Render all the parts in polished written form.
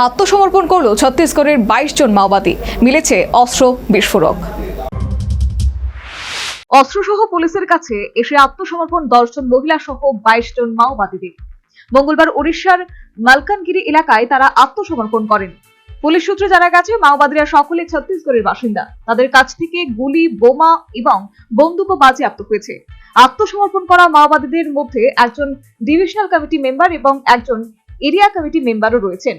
আত্মসমর্পণ করল ছত্তিশগড়ের 22 জন মাওবাদী। মিলেছে অস্ত্র বিস্ফোরক। অস্ত্রসহ পুলিশের কাছে এসে আত্মসমর্পণ 10 জন মহিলা সহ 22 জন মাওবাদীদের। মঙ্গলবার ওড়িশার মালকানগিরি এলাকায় তারা আত্মসমর্পণ করেন। পুলিশ সূত্রে জানা গেছে, মাওবাদীরা সকলে ছত্তিশগড়ের বাসিন্দা। তাদের কাছ থেকে গুলি, বোমা এবং বন্দুকও বাজেয়াপ্ত হয়েছে। আত্মসমর্পণ করা মাওবাদীদের মধ্যে একজন ডিভিশনাল কমিটি মেম্বার এবং একজন এরিয়া কমিটি মেম্বারও রয়েছেন।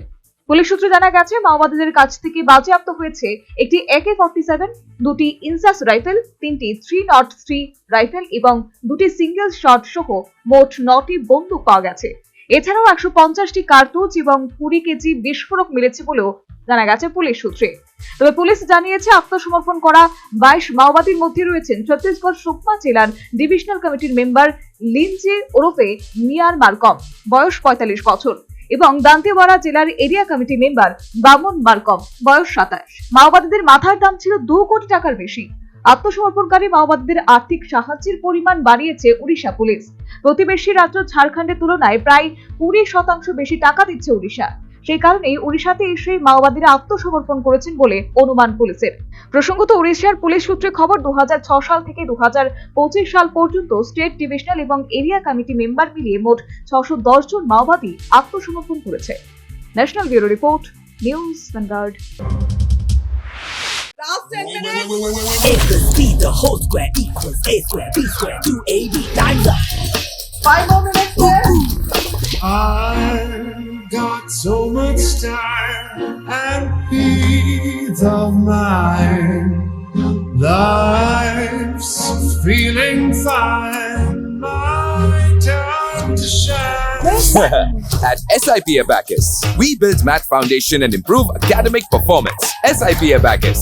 পুলিশ সূত্রে জানা গেছে, মাওবাদীদের কাছ থেকে বাজেয়াপ্ত হয়েছে একটি AK-47, দুটি ইনসাস রাইফেল, তিনটি 303 রাইফেল এবং দুটি সিঙ্গেল শট সহ মোট 9টি বন্দুক পাওয়া গেছে। এছাড়াও 150টি কার্তুজ এবং 20 কেজি বিস্ফোরক মিলেছে বলেও জানা গেছে পুলিশ সূত্রে। তবে পুলিশ জানিয়েছে, আত্মসমর্পণ করা 22 মাওবাদীর মধ্যে রয়েছেন ছত্তিশগড় সুকমা জেলার ডিভিশনাল কমিটির মেম্বার লিনজে ওরফে মিয়ার মার্কম, বয়স 45 বছর, এবং দান্তেওয়াড়া জেলার এরিয়া কমিটি মেম্বার বামন মার্কম, বয়স 27। মাওবাদীদের মাথার দাম ছিল 2 কোটি টাকার বেশি। আত্মসমর্পণকারী মাওবাদীদের আর্থিক সাহায্যের পরিমাণ বাড়িয়েছে উড়িষ্যা পুলিশ। প্রতিবেশী রাজ্য ঝাড়খণ্ডের তুলনায় প্রায় 20% বেশি টাকা দিচ্ছে উড়িষ্যা। সেই কারণেই উড়িষ্যাতে এসে মাওবাদীরা আত্মসমর্পণ করেছেন বলে অনুমান পুলিশের। প্রসঙ্গত, উড়িষ্যার পুলিশ সূত্রে খবর, 2006 সাল থেকে 2025 সাল পর্যন্ত স্টেট, ডিভিশনাল এবং এরিয়া কমিটি মেম্বার মিলিয়ে মোট 610 জন মাওবাদী আত্মসমর্পণ করেছে। National bureau report, news vanguard. Last 10 minutes. A plus B, the whole square equals A square, B square, 2AB, time's up. 5 more minutes there. I've got so much time and peace of mind. Life's feeling fine. My time to shine. At SIP Abacus, we build math foundation and improve academic performance. SIP Abacus,